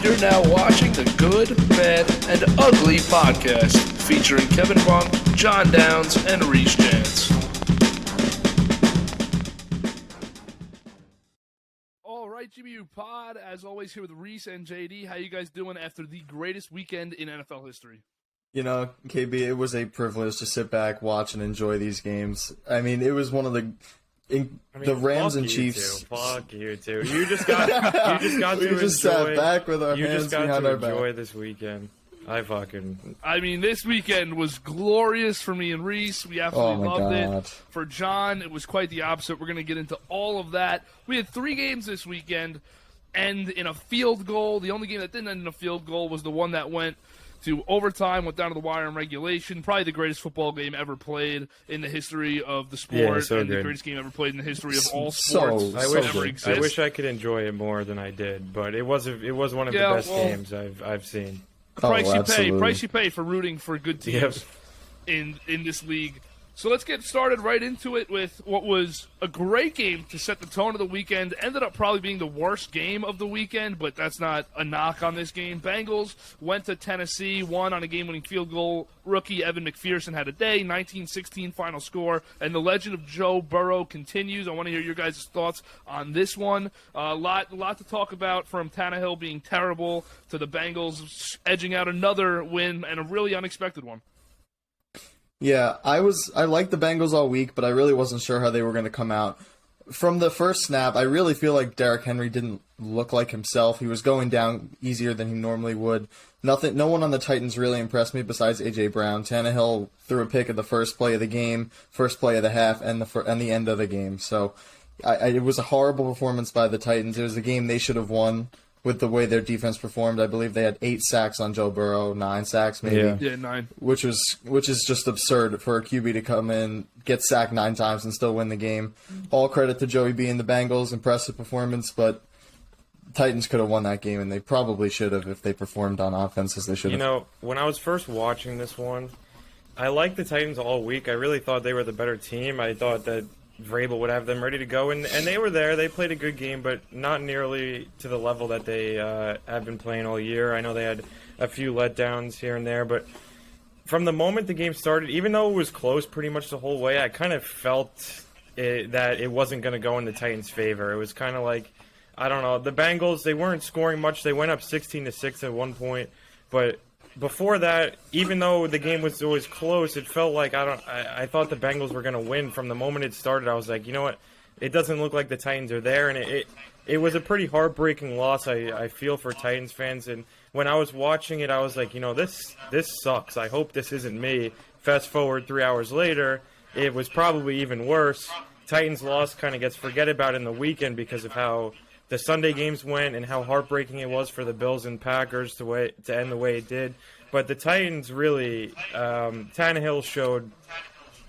You're now watching the Good, Bad, and Ugly podcast featuring Kevin Bunk, John Downs, and Reese Jantz. All right, GBU Pod, as always, here with Reese and JD. How you guys doing after the greatest weekend in NFL history? You know, KB, it was a privilege to sit back, watch, and enjoy these games. I mean, it was one of the Rams and Chiefs. Fuck you two. You just got to sat back with our hands behind our back. Enjoy this weekend. I mean, this weekend was glorious for me and Reese. We absolutely loved it. For John, it was quite the opposite. We're going to get into all of that. We had 3 games this weekend end in a field goal. The only game that didn't end in a field goal was the one that went to overtime, went down to the wire in regulation. Probably the greatest football game ever played in the history of the sport, and the greatest game ever played in the history of all sports ever exist. I wish I could enjoy it more than I did, but it was one of the best games I've seen. Price you pay for rooting for good teams in this league. So let's get started right into it with what was a great game to set the tone of the weekend. Ended up probably being the worst game of the weekend, but that's not a knock on this game. Bengals went to Tennessee, won on a game-winning field goal. Rookie Evan McPherson had a day, 19-16 final score, and the legend of Joe Burrow continues. I want to hear your guys' thoughts on this one. A lot to talk about, from Tannehill being terrible to the Bengals edging out another win, and a really unexpected one. Yeah, I liked the Bengals all week, but I really wasn't sure how they were going to come out. From the first snap, I really feel like Derrick Henry didn't look like himself. He was going down easier than he normally would. No one on the Titans really impressed me besides A.J. Brown. Tannehill threw a pick at the first play of the game, first play of the half, and the end of the game. So it was a horrible performance by the Titans. It was a game they should have won with the way their defense performed. I believe they had 8 sacks on Joe Burrow, 9 sacks maybe. Yeah, 9. Which is just absurd for a QB to come in, get sacked 9 times, and still win the game. All credit to Joey B and the Bengals, impressive performance, but Titans could have won that game, and they probably should have if they performed on offense as they should have. You know, when I was first watching this one, I liked the Titans all week. I really thought they were the better team. I thought that Vrabel would have them ready to go, and they were there. They played a good game, but not nearly to the level that they have been playing all year. I know they had a few letdowns here and there, but from the moment the game started, even though it was close pretty much the whole way, I kind of felt that it wasn't going to go in the Titans' favor. It was kind of like, I don't know, the Bengals, they weren't scoring much. They went up 16-6 at one point, but before that, even though the game was always close, it felt like I thought the Bengals were going to win from the moment it started. I was like, you know what? It doesn't look like the Titans are there, and it was a pretty heartbreaking loss. I feel for Titans fans, and when I was watching it, I was like, you know, this sucks. I hope this isn't me. Fast forward 3 hours later, it was probably even worse. Titans loss kind of gets forget about in the weekend because of how the Sunday games went and how heartbreaking it was for the Bills and Packers to end the way it did. But the Titans really, Tannehill showed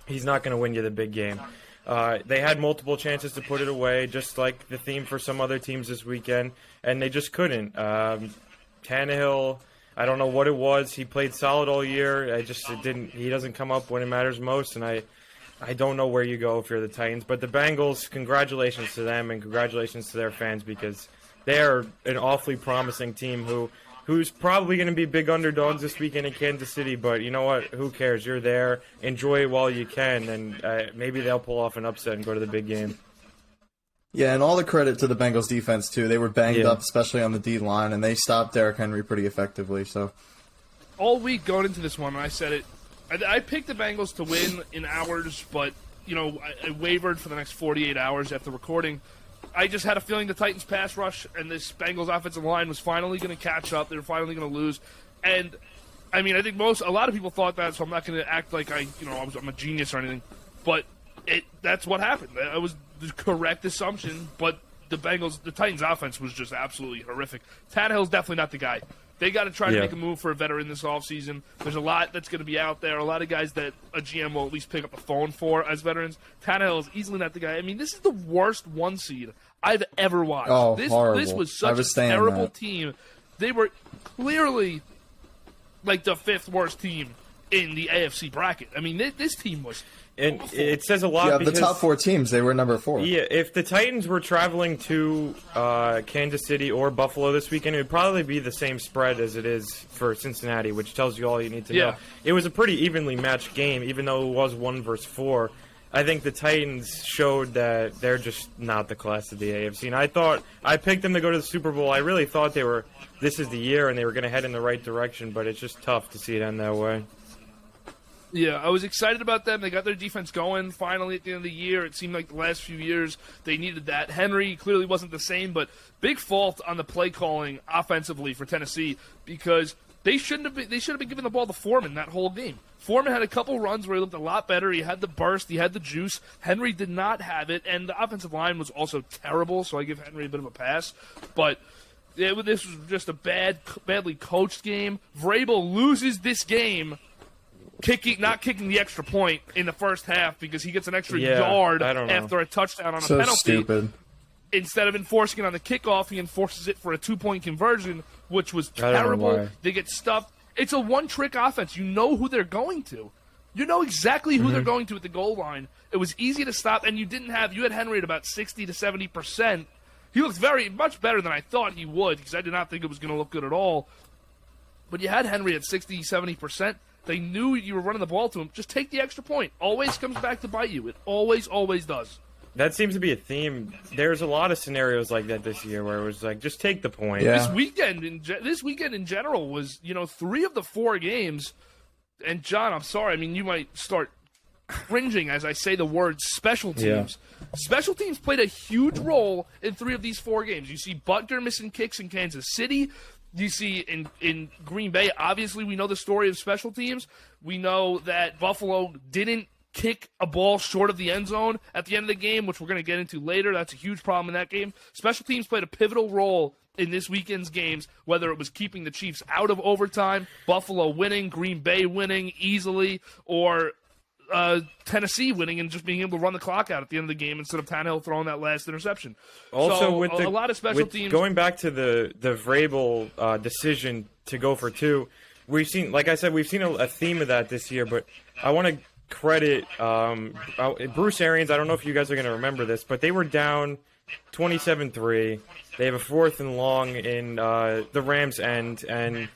he's not going to win you the big game. They had multiple chances to put it away, just like the theme for some other teams this weekend, and they just couldn't. Tannehill, I don't know what it was. He played solid all year. He doesn't come up when it matters most, and I don't know where you go if you're the Titans. But the Bengals, congratulations to them and congratulations to their fans, because they are an awfully promising team who's probably going to be big underdogs this weekend in Kansas City. But you know what? Who cares? You're there. Enjoy it while you can, and maybe they'll pull off an upset and go to the big game. Yeah, and all the credit to the Bengals defense, too. They were banged up, especially on the D-line, and they stopped Derrick Henry pretty effectively. So all week going into this one, I said it, I picked the Bengals to win in hours, but, you know, I wavered for the next 48 hours after recording. I just had a feeling the Titans pass rush and this Bengals offensive line was finally going to catch up. They were finally going to lose. And, I mean, I think a lot of people thought that, so I'm not going to act like I'm a genius or anything. But that's what happened. It was the correct assumption, but the Titans offense was just absolutely horrific. Tannehill's definitely not the guy. They got to try to make a move for a veteran this offseason. There's a lot that's going to be out there, a lot of guys that a GM will at least pick up the phone for as veterans. Tannehill is easily not the guy. I mean, this is the worst 1 seed I've ever watched. Oh, horrible. This was such a terrible team. They were clearly like the 5th worst team in the AFC bracket. I mean, this team was And it says a lot Yeah, because the top 4 teams, they were number 4. Yeah, if the Titans were traveling to Kansas City or Buffalo this weekend, it would probably be the same spread as it is for Cincinnati, which tells you all you need to know. It was a pretty evenly matched game, even though it was 1 versus 4. I think the Titans showed that they're just not the class of the AFC. And I picked them to go to the Super Bowl. I really thought this is the year and they were going to head in the right direction, but it's just tough to see it end that way. Yeah, I was excited about them. They got their defense going finally at the end of the year. It seemed like the last few years they needed that. Henry clearly wasn't the same, but big fault on the play calling offensively for Tennessee because they should have been giving the ball to Foreman that whole game. Foreman had a couple runs where he looked a lot better. He had the burst. He had the juice. Henry did not have it, and the offensive line was also terrible, so I give Henry a bit of a pass. But this was just a badly coached game. Vrabel loses this game not kicking the extra point in the first half because he gets an extra yard after a touchdown on a penalty. Stupid. Instead of enforcing it on the kickoff, he enforces it for a 2-point conversion, which was terrible. They get stuffed. It's a one-trick offense. You know who they're going to. You know exactly who they're going to at the goal line. It was easy to stop, and you had Henry at about 60 to 70%. He looked much better than I thought he would because I did not think it was going to look good at all. But you had Henry at 60, 70%. They knew you were running the ball to him. Just take the extra point. Always comes back to bite you. It always, always does. That seems to be a theme. There's a lot of scenarios like that this year where it was like, just take the point. Yeah. This weekend in general was, 3 of the 4 games. And John, I'm sorry. I mean, you might start cringing as I say the word special teams. Yeah. Special teams played a huge role in 3 of these 4 games. You see Butker missing kicks in Kansas City. You see in Green Bay, obviously we know the story of special teams. We know that Buffalo didn't kick a ball short of the end zone at the end of the game, which we're going to get into later. That's a huge problem in that game. Special teams played a pivotal role in this weekend's games, whether it was keeping the Chiefs out of overtime, Buffalo winning, Green Bay winning easily, or Tennessee winning and just being able to run the clock out at the end of the game instead of Tannehill throwing that last interception. Also, so with a lot of special teams. Going back to the Vrabel decision to go for 2, we've seen, like I said, a theme of that this year. But I want to credit Bruce Arians. I don't know if you guys are going to remember this, but they were down 27-3. They have a 4th and long in the Rams' end, and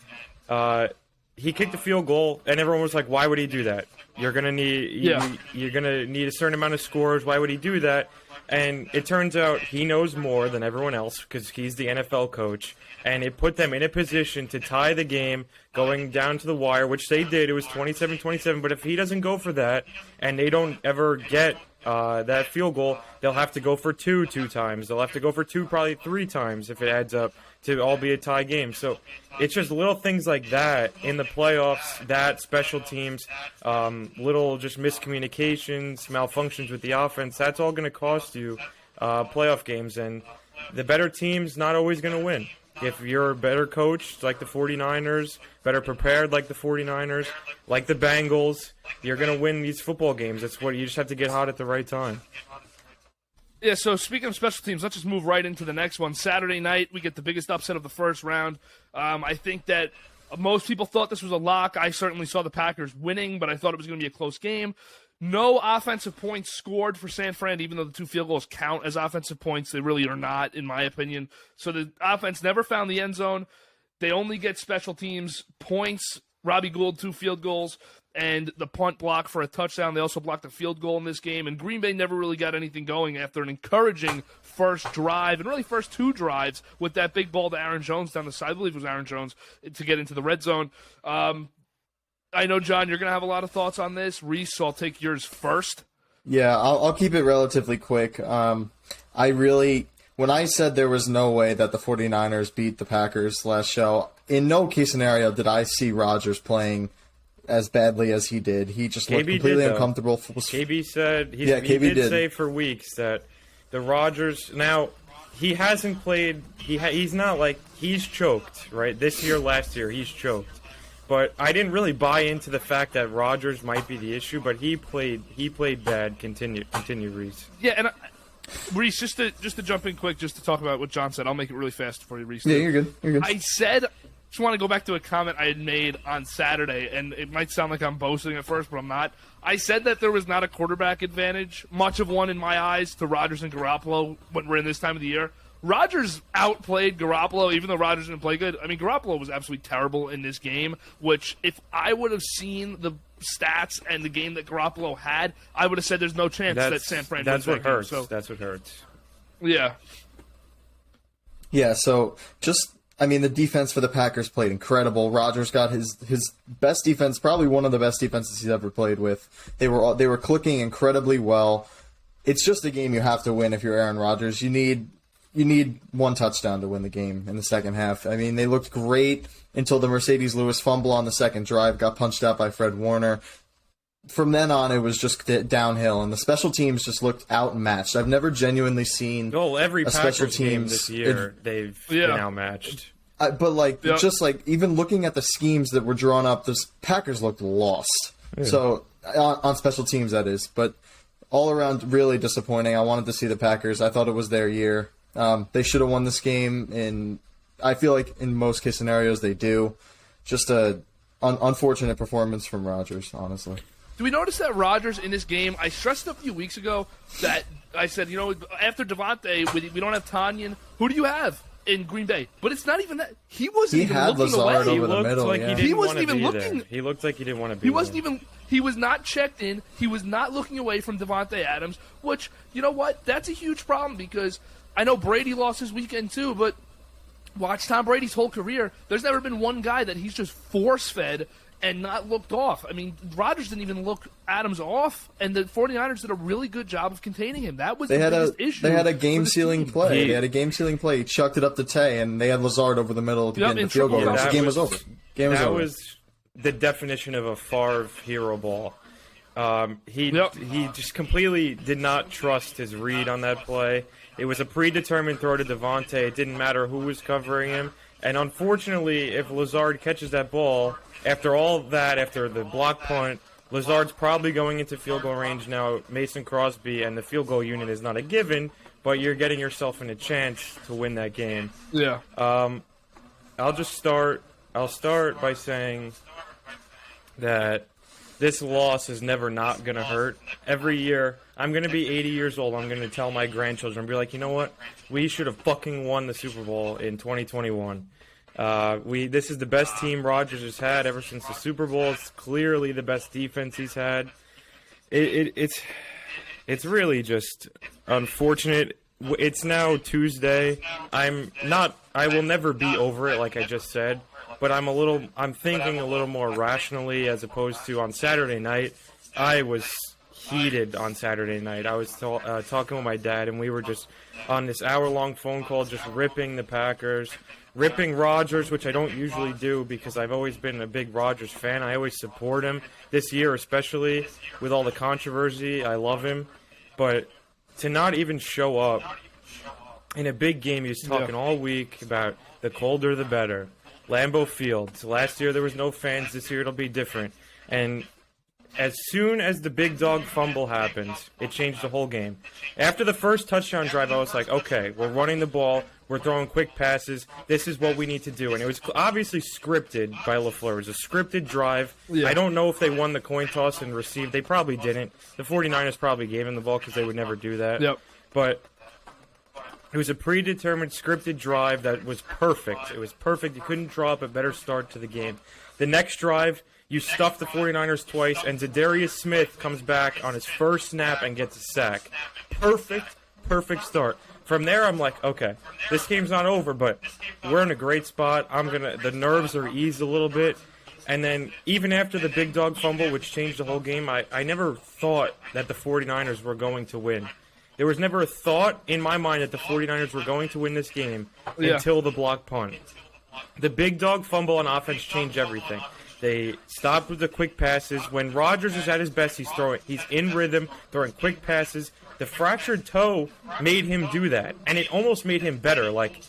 he kicked a field goal, and everyone was like, "Why would he do that? You're gonna need a certain amount of scores. Why would he do that?" And it turns out he knows more than everyone else because he's the NFL coach, and it put them in a position to tie the game going down to the wire, which they did. It was 27-27, but if he doesn't go for that and they don't ever get that field goal, they'll have to go for 2 times. They'll have to go for 2, probably 3 times if it adds up to all be a tie game. So it's just little things like that in the playoffs, that special teams, little just miscommunications, malfunctions with the offense, that's all going to cost you playoff games. And the better team's not always going to win. If you're a better coach, like the 49ers, better prepared like the 49ers, like the Bengals, you're going to win these football games. That's what you just have to get hot at the right time. Yeah, so speaking of special teams, let's just move right into the next one. Saturday night, we get the biggest upset of the first round. I think that most people thought this was a lock. I certainly saw the Packers winning, but I thought it was going to be a close game. No offensive points scored for San Fran, even though the 2 field goals count as offensive points. They really are not, in my opinion. So the offense never found the end zone. They only get special teams points. Robbie Gould, 2 field goals, and the punt block for a touchdown. They also blocked a field goal in this game, and Green Bay never really got anything going after an encouraging first drive, and really first 2 drives with that big ball to Aaron Jones down the side. I believe it was Aaron Jones to get into the red zone. I know, John, you're going to have a lot of thoughts on this. Reese, so I'll take yours first. Yeah, I'll keep it relatively quick. When I said there was no way that the 49ers beat the Packers last show, in no case scenario did I see Rodgers playing as badly as he did. He just looked completely uncomfortable. KB said he did say for weeks that the Rodgers now he hasn't played. He's not like he's choked right this year. Last year he's choked. But I didn't really buy into the fact that Rodgers might be the issue, but he played bad. Continue, Reese. Yeah, and Reese, just to jump in quick, just to talk about what John said. I'll make it really fast for you, Reese. Yeah, you're good. I said just want to go back to a comment I had made on Saturday, and it might sound like I'm boasting at first, but I'm not. I said that there was not a quarterback advantage, much of one in my eyes, to Rodgers and Garoppolo when we're in this time of the year. Rodgers outplayed Garoppolo, even though Rodgers didn't play good. I mean, Garoppolo was absolutely terrible in this game, which if I would have seen the stats and the game that Garoppolo had, I would have said there's no chance that San Fran wins that game. So, that's what hurts. Yeah. Yeah, so the defense for the Packers played incredible. Rodgers got his best defense, probably one of the best defenses he's ever played with. They were clicking incredibly well. It's just a game you have to win if you're Aaron Rodgers. You need one touchdown to win the game in the second half. I mean, they looked great until the Mercedes Lewis fumble on the second drive got punched out by Fred Warner. From then on, it was just downhill, and the special teams just looked outmatched. I've never genuinely seen every a special Packers game teams this year they've been outmatched. But even looking at the schemes that were drawn up, the Packers looked lost. Yeah. So on special teams, that is. But all around, really disappointing. I wanted to see the Packers. I thought it was their year. They should have won this game, and I feel like in most case scenarios they do. Just a unfortunate performance from Rodgers, honestly. Do we notice that Rodgers in this game, I stressed a few weeks ago that I said, after Devontae, we don't have Tanyan, who do you have in Green Bay? But it's not even that. He wasn't even looking Lazard away. Over the middle, He wasn't even looking. He looked like he didn't want to be there. He was not checked in. He was not looking away from Devontae Adams, which, you know what? That's a huge problem because I know Brady lost his weekend too, but watch Tom Brady's whole career. There's never been one guy that he's just force-fed and not looked off. I mean, Rodgers didn't even look Adams off, and the 49ers did a really good job of containing him. That was the biggest issue. They had a game-sealing play. They had a game-sealing play. He chucked it up to Tay, and they had Lazard over the middle to get the field goal. The game was over. That was the definition of a Favre hero ball. He just completely did not trust his read on that play. It was a predetermined throw to Devontae. It didn't matter who was covering him. And unfortunately, if Lazard catches that ball, after all that, after the block punt, Lazard's probably going into field goal range now. Mason Crosby and the field goal unit is not a given, but you're getting yourself in a chance to win that game. Yeah. I'll start by saying that this loss is never not going to hurt. Every year, I'm going to be 80 years old. I'm going to tell my grandchildren, be like, you know what? We should have fucking won the Super Bowl in 2021. This is the best team Rodgers has had ever since the Super Bowl. It's clearly the best defense he's had. It's really just unfortunate. It's now Tuesday. I will never be over it, like I just said. But I'm thinking a little more rationally as opposed to on Saturday night. I was heated on Saturday night. I was talking with my dad, and we were just on this hour-long phone call just ripping the Packers, ripping Rodgers, which I don't usually do because I've always been a big Rodgers fan. I always support him. This year especially, with all the controversy, I love him. But to not even show up in a big game, he was talking all week about the colder the better. Lambeau Field. Last year there was no fans. This year it'll be different. And as soon as the big dog fumble happened, it changed the whole game. After the first touchdown drive, I was like, okay, we're running the ball. We're throwing quick passes. This is what we need to do. And it was obviously scripted by LaFleur. It was a scripted drive. Yeah. I don't know if they won the coin toss and received. They probably didn't. The 49ers probably gave him the ball because they would never do that. Yep. But it was a predetermined scripted drive that was perfect. It was perfect. You couldn't draw up a better start to the game. The next drive, you stuff the 49ers twice, and Zadarius Smith comes back on his first snap and gets a sack. Perfect start. From there, I'm like, okay, this game's not over, but we're in a great spot. The nerves are eased a little bit. And then even after the big dog fumble, which changed the whole game, I never thought that the 49ers were going to win. There was never a thought in my mind that the 49ers were going to win this game until the block punt. The big dog fumble on offense changed everything. They stopped with the quick passes. When Rodgers is at his best, he's in rhythm, throwing quick passes. The fractured toe made him do that, and it almost made him better. Like,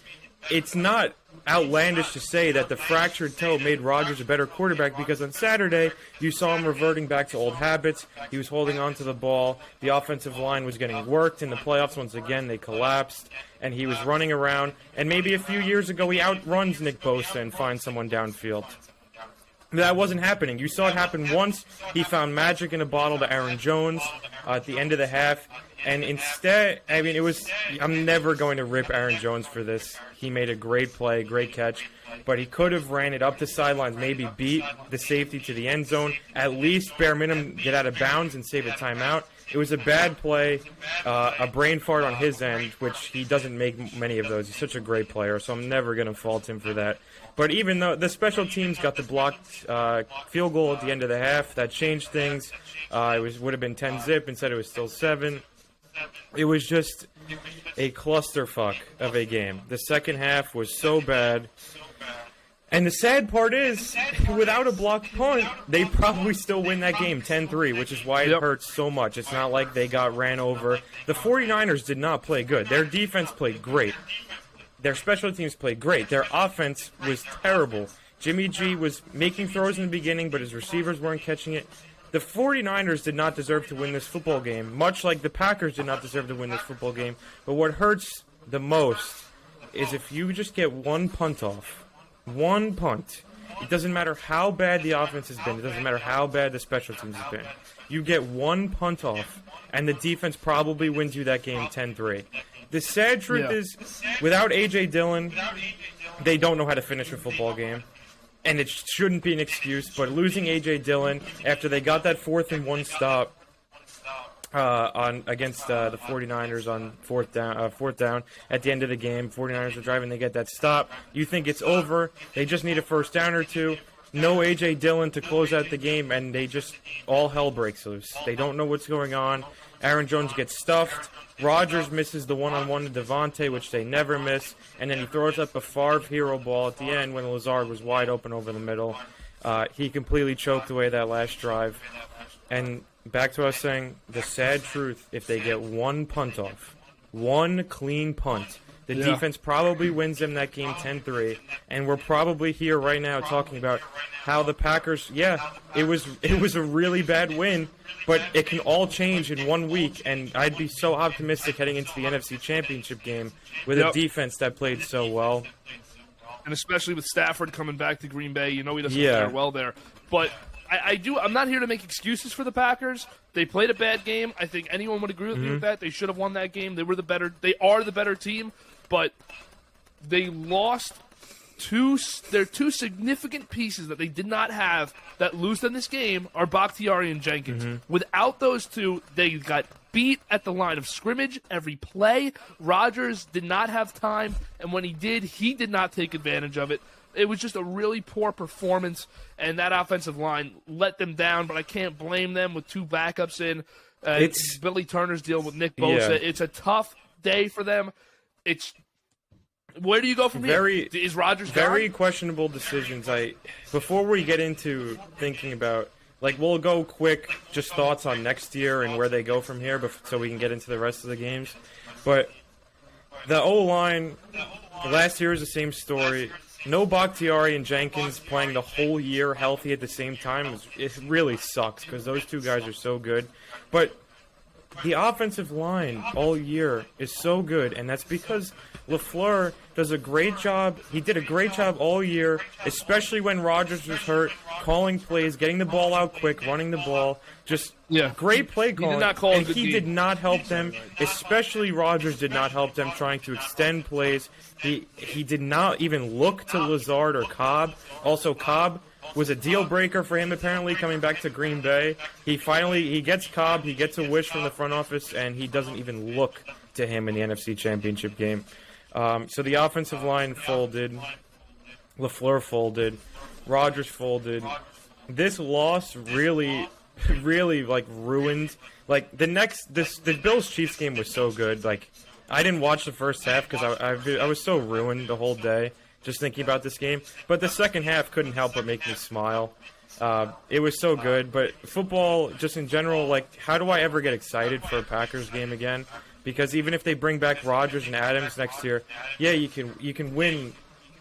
it's not outlandish to say that the fractured toe made Rodgers a better quarterback, because on Saturday you saw him reverting back to old habits. He was holding on to the ball. The offensive line was getting worked in the playoffs. Once again, they collapsed, and he was running around. And maybe a few years ago he outruns Nick Bosa and finds someone downfield. That wasn't happening. You saw it happen once. He found magic in a bottle to Aaron Jones at the end of the half. And instead, I mean, I'm never going to rip Aaron Jones for this. He made a great play, great catch. But he could have ran it up the sidelines, maybe beat the safety to the end zone, at least bare minimum get out of bounds and save a timeout. It was a bad play, a brain fart on his end, which he doesn't make many of those. He's such a great player, so I'm never going to fault him for that. But even though the special teams got the blocked field goal at the end of the half, that changed things. It would have been 10-zip, instead it was still 7. It was just a clusterfuck of a game. The second half was so bad. And the sad part is, without a blocked punt, they probably still win that game 10-3, which is why it hurts so much. It's not like they got ran over. The 49ers did not play good. Their defense played great. Their special teams played great. Their offense was terrible. Jimmy G was making throws in the beginning, but his receivers weren't catching it. The 49ers did not deserve to win this football game, much like the Packers did not deserve to win this football game. But what hurts the most is if you just get one punt off. One punt. It doesn't matter how bad the offense has been. It doesn't matter how bad the special teams have been. You get one punt off, and the defense probably wins you that game 10-3. The sad truth is, without A.J. Dillon, they don't know how to finish a football game. And it shouldn't be an excuse, but losing A.J. Dillon after they got that 4th-and-1 stop against the 49ers on fourth down at the end of the game. 49ers are driving, they get that stop. You think it's over. They just need a first down or two. No A.J. Dillon to close out the game, and they just, all hell breaks loose. They don't know what's going on. Aaron Jones gets stuffed. Rodgers misses the one-on-one to Devontae, which they never miss. And then he throws up a Favre hero ball at the end when Lazard was wide open over the middle. He completely choked away that last drive. And back to us saying, the sad truth, if they get one punt off, one clean punt, the defense probably wins them that game 10-3. And we're probably here right now talking about how the Packers, it was a really bad win, but it can all change in 1 week. And I'd be so optimistic heading into the NFC Championship game with a defense that played so well. And especially with Stafford coming back to Green Bay, you know he doesn't fare well there. But I'm not here to make excuses for the Packers. They played a bad game. I think anyone would agree with me with that. They should have won that game. They are the better team, but they lost their two significant pieces that they did not have that lose them this game are Bakhtiari and Jenkins. Without those two, they got beat at the line of scrimmage every play. Rodgers did not have time, and when he did not take advantage of it. It was just a really poor performance, and that offensive line let them down, but I can't blame them with two backups in. It's Billy Turner's deal with Nick Bosa. Yeah. It's a tough day for them. Where do you go from here? Is Rodgers very gone? Questionable decisions. Before we get into thinking about, we'll go quick, just thoughts on next year and where they go from here, so we can get into the rest of the games. But the O-line, last year is the same story. No Bakhtiari and Jenkins playing the whole year healthy at the same time, it really sucks because those two guys are so good. But the offensive line all year is so good, and that's because LaFleur does a great job. He did a great job all year, especially when Rodgers was hurt, calling plays, getting the ball out quick, running the ball. Just great play calling. He did not help them, especially Rodgers did not help them trying to extend plays. He did not even look to Lazard or Cobb. Also, Cobb was a deal breaker for him apparently coming back to Green Bay. He gets Cobb, he gets a wish from the front office, and he doesn't even look to him in the NFC Championship game. So the offensive line folded, LaFleur folded, Rodgers folded. This loss really ruined. The Bills-Chiefs game was so good. I didn't watch the first half because I was so ruined the whole day just thinking about this game. But the second half couldn't help but make me smile. It was so good. But football, just in general, how do I ever get excited for a Packers game again? Because even if they bring back Rodgers and Adams next year, you can win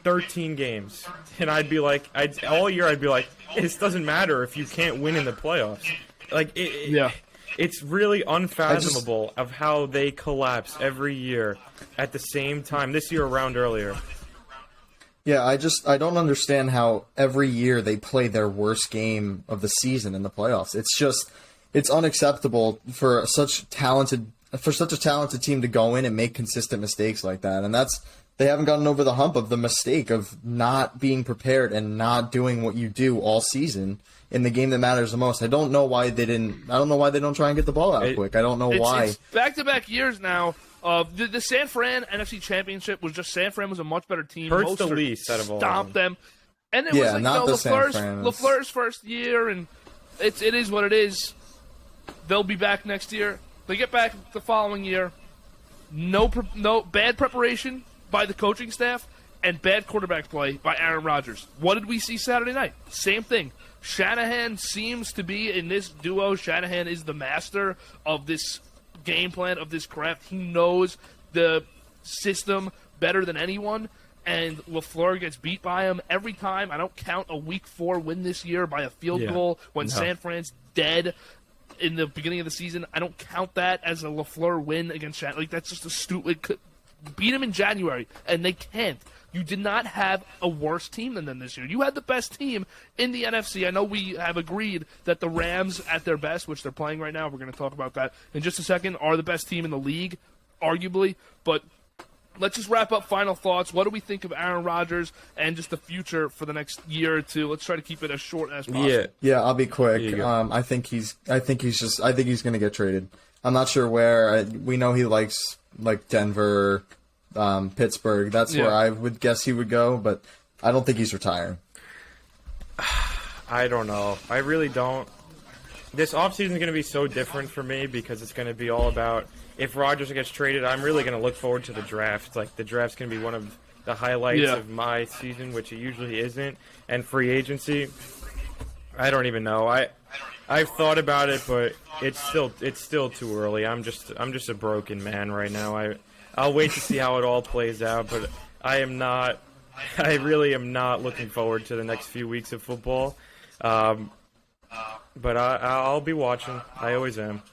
13 games, and I'd be like, all year I'd be like, this doesn't matter if you can't win in the playoffs. Like, it's really unfathomable of how they collapse every year at the same time. This year, a round earlier. Yeah, I don't understand how every year they play their worst game of the season in the playoffs. It's unacceptable for such a talented team to go in and make consistent mistakes like that. And they haven't gotten over the hump of the mistake of not being prepared and not doing what you do all season in the game that matters the most. I don't know why they don't try and get the ball out quick. I don't know why. It's back-to-back years now. The San Fran NFC Championship was just San Fran was a much better team. Hurts the least out of all. Stomped them. And it was like, not the San Fran. LaFleur's first year, and it is what it is. They'll be back next year. They get back the following year. No bad preparation by the coaching staff and bad quarterback play by Aaron Rodgers. What did we see Saturday night? Same thing. Shanahan seems to be in this duo. Shanahan is the master of this game plan, of this craft. He knows the system better than anyone, and LaFleur gets beat by him every time. I don't count a Week 4 win this year by a field goal when San Fran's dead in the beginning of the season. I don't count that as a LaFleur win against Shanahan. Like, that's just a stupid... Beat him in January, and they can't. You did not have a worse team than them this year. You had the best team in the NFC. I know we have agreed that the Rams, at their best, which they're playing right now, we're going to talk about that in just a second, are the best team in the league, arguably. But let's just wrap up final thoughts. What do we think of Aaron Rodgers and just the future for the next year or two? Let's try to keep it as short as possible. Yeah, I'll be quick. I think he's going to get traded. I'm not sure where. We know he likes like Denver, Pittsburgh. That's where I would guess he would go, but I don't think he's retiring. I don't know. I really don't. This offseason is going to be so different for me because it's going to be all about if Rodgers gets traded, I'm really going to look forward to the draft. Like, the draft's going to be one of the highlights of my season, which it usually isn't. And free agency, I don't even know. I've thought about it, but it's still too early. I'm just a broken man right now. I'll wait to see how it all plays out, but I really am not looking forward to the next few weeks of football. But I'll be watching. I always am.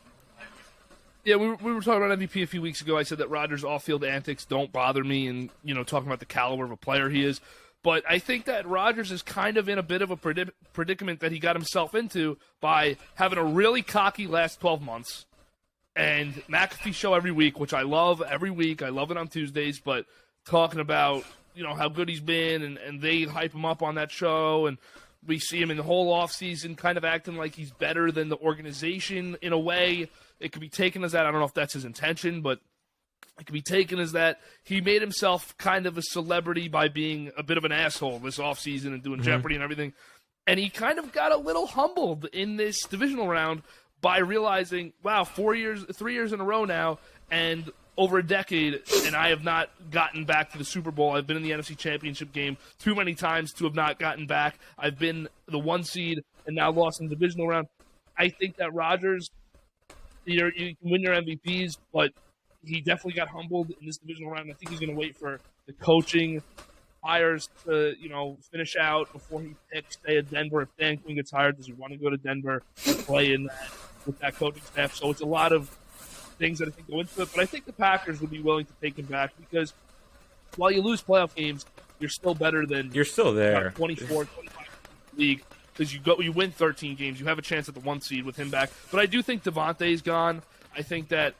Yeah, we were talking about MVP a few weeks ago. I said that Rodgers' off-field antics don't bother me, and talking about the caliber of a player he is. But I think that Rodgers is kind of in a bit of a predicament that he got himself into by having a really cocky last 12 months and McAfee show every week, which I love every week. I love it on Tuesdays, but talking about, how good he's been and they hype him up on that show, and we see him in the whole offseason kind of acting like he's better than the organization in a way. It could be taken as that. I don't know if that's his intention, but it could be taken as that he made himself kind of a celebrity by being a bit of an asshole this offseason and doing Jeopardy and everything. And he kind of got a little humbled in this divisional round by realizing, wow, 3 years in a row now, and over a decade, and I have not gotten back to the Super Bowl. I've been in the NFC Championship game too many times to have not gotten back. I've been the 1 seed and now lost in the divisional round. I think that Rodgers, you can win your MVPs, but he definitely got humbled in this divisional round. I think he's going to wait for the coaching hires to, finish out before he picks, stay at Denver. If Dan Quinn gets hired, does he want to go to Denver and play in that with that coaching staff? So it's a lot of things that I think go into it. But I think the Packers would be willing to take him back because while you lose playoff games, you're still better than you're still there 24, 25 league because you win 13 games. You have a chance at the 1 seed with him back. But I do think Devontae's gone. I think that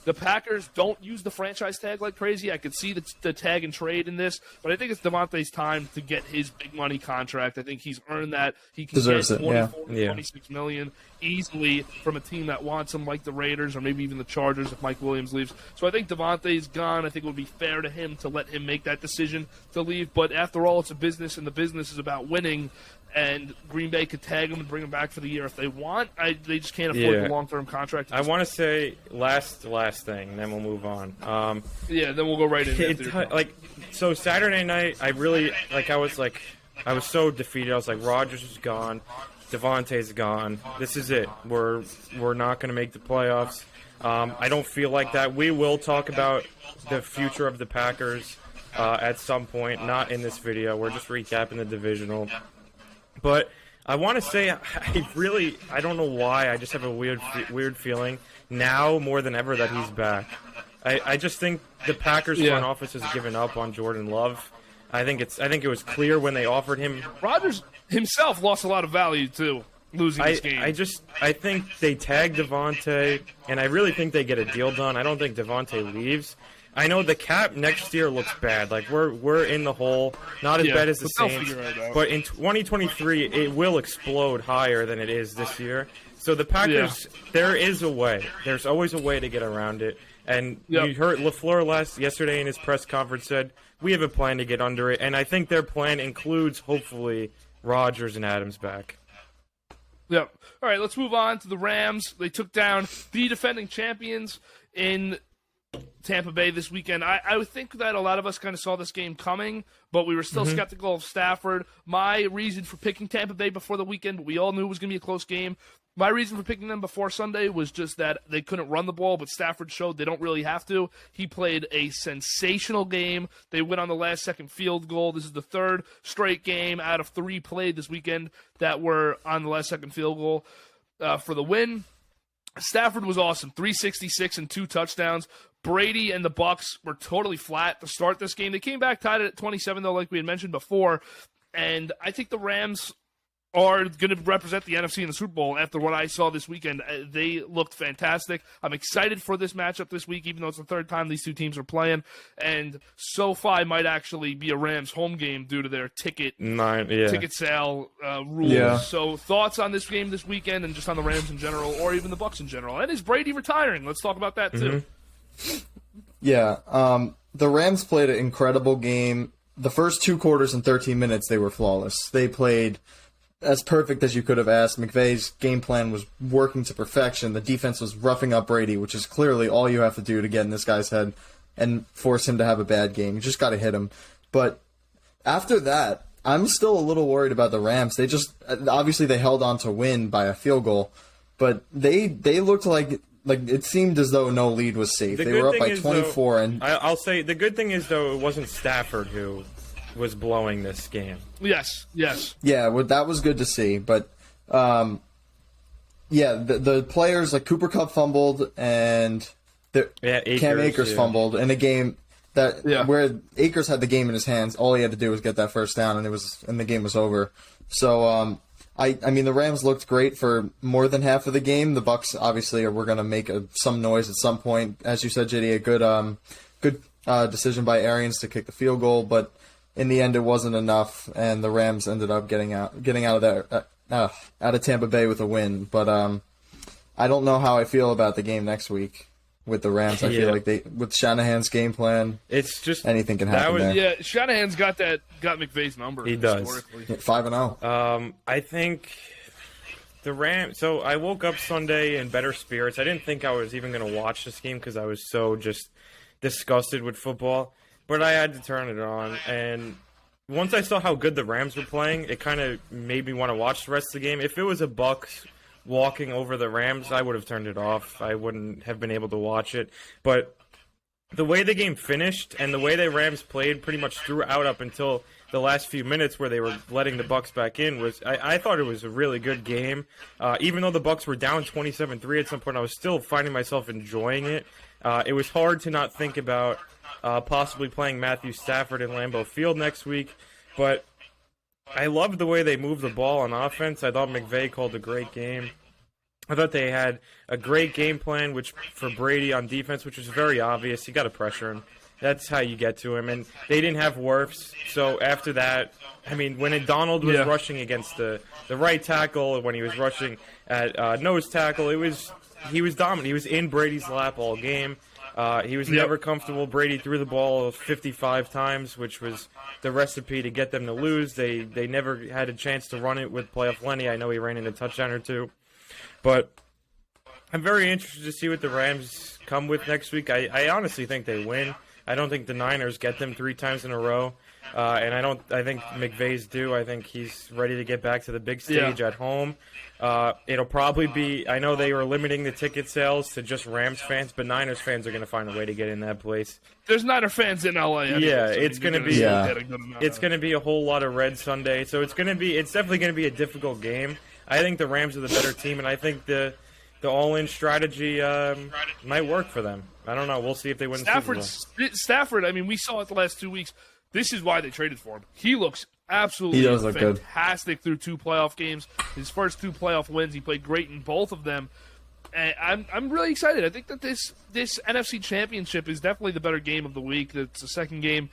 the Packers don't use the franchise tag like crazy. I could see the tag and trade in this, but I think it's Devontae's time to get his big money contract. I think he's earned that. He can Deserves get 24 it, to 26 million easily from a team that wants him, like the Raiders or maybe even the Chargers if Mike Williams leaves. So I think Devontae's gone. I think it would be fair to him to let him make that decision to leave. But after all, it's a business, and the business is about winning. And Green Bay could tag him and bring him back for the year if they want. They just can't afford the long-term contract. I want to say last thing, and then we'll move on. Then we'll go right in. So Saturday night, I was so defeated. I was like, Rodgers is gone, Devontae's gone. This is it. We're not going to make the playoffs. I don't feel like that. We will talk about the future of the Packers at some point. Not in this video. We're just recapping the divisional. But I want to say I don't know why. I just have a weird feeling now more than ever that he's back. I just think the Packers front office has given up on Jordan Love. I think it was clear when they offered him. Rodgers himself lost a lot of value too, losing this game. I think they tagged Devontae, and I really think they get a deal done. I don't think Devontae leaves. I know the cap next year looks bad. Like we're in the hole. Not as bad as the Saints, but in 2023 it will explode higher than it is this year. So the Packers, there is a way. There's always a way to get around it. And you heard LaFleur yesterday in his press conference said, we have a plan to get under it. And I think their plan includes, hopefully, Rodgers and Adams back. Yep. All right, let's move on to the Rams. They took down the defending champions in Tampa Bay this weekend. I would think that a lot of us kind of saw this game coming, but we were still skeptical of Stafford. My reason for picking Tampa Bay before the weekend, but we all knew it was going to be a close game. My reason for picking them before Sunday was just that they couldn't run the ball, but Stafford showed they don't really have to. He played a sensational game. They went on the last-second field goal. This is the third straight game out of 3 played this weekend that were on the last-second field goal for the win. Stafford was awesome, 366 and 2 touchdowns. Brady and the Bucs were totally flat to start this game. They came back tied at 27, though, like we had mentioned before, and I think the Rams are going to represent the NFC in the Super Bowl after what I saw this weekend. They looked fantastic. I'm excited for this matchup this week, even though it's the third time these two teams are playing. And SoFi might actually be a Rams home game due to their ticket sale rules. Yeah. So thoughts on this game this weekend and just on the Rams in general, or even the Bucs in general? And is Brady retiring? Let's talk about that too. Yeah. The Rams played an incredible game. The first 2 quarters and 13 minutes, they were flawless. They played as perfect as you could have asked. McVay's game plan was working to perfection. The defense was roughing up Brady, which is clearly all you have to do to get in this guy's head and force him to have a bad game. You just got to hit him. But after that, I'm still a little worried about the Rams. They just obviously they held on to win by a field goal, but they looked like it seemed as though no lead was safe. They were up by 24. And I'll say the good thing is though it wasn't Stafford who was blowing this game. Yes. Yeah, well, that was good to see. But, the players, like Cooper Kupp fumbled and Cam Akers fumbled in a game where Akers had the game in his hands. All he had to do was get that first down, and the game was over. So, I mean, the Rams looked great for more than half of the game. The Bucs obviously were going to make some noise at some point. As you said, JD, a good decision by Arians to kick the field goal, but in the end, it wasn't enough, and the Rams ended up getting out of there, out of Tampa Bay with a win. But I don't know how I feel about the game next week with the Rams. I feel like with Shanahan's game plan, it's just anything can happen there. Yeah, Shanahan's got McVay's number. He does. 5-0. I think the Rams. So I woke up Sunday in better spirits. I didn't think I was even going to watch this game because I was so just disgusted with football. But I had to turn it on, and once I saw how good the Rams were playing, it kind of made me want to watch the rest of the game. If it was a Bucs walking over the Rams, I would have turned it off. I wouldn't have been able to watch it. But the way the game finished and the way the Rams played pretty much throughout up until the last few minutes where they were letting the Bucs back in was I thought it was a really good game. Even though the Bucs were down 27-3 at some point, I was still finding myself enjoying it. It was hard to not think about possibly playing Matthew Stafford in Lambeau Field next week. But I loved the way they moved the ball on offense. I thought McVay called a great game. I thought they had a great game plan for Brady on defense, which was very obvious. You got to pressure him. That's how you get to him. And they didn't have Wirfs. So after that, I mean, when Donald was rushing against the right tackle, when he was rushing at nose tackle, he was dominant. He was in Brady's lap all game. He was never comfortable. Brady threw the ball 55 times, which was the recipe to get them to lose. They never had a chance to run it with playoff Lenny. I know he ran in a touchdown or two. But I'm very interested to see what the Rams come with next week. I honestly think they win. I don't think the Niners get them 3 times in a row. And I think McVay's due. I think he's ready to get back to the big stage at home. It'll probably be, I know they were limiting the ticket sales to just Rams fans, but Niners fans are going to find a way to get in that place. There's Niner fans in LA. Anyway, yeah, so it's going to be it's going to be a whole lot of red Sunday. So it's definitely going to be a difficult game. I think the Rams are the better team, and I think the all-in strategy might work for them. I don't know. We'll see if they win the Super Bowl. Stafford, I mean, we saw it the last 2 weeks. This is why they traded for him. He looks absolutely fantastic through 2 playoff games. His first 2 playoff wins, he played great in both of them. And I'm really excited. I think that this NFC Championship is definitely the better game of the week. It's the second game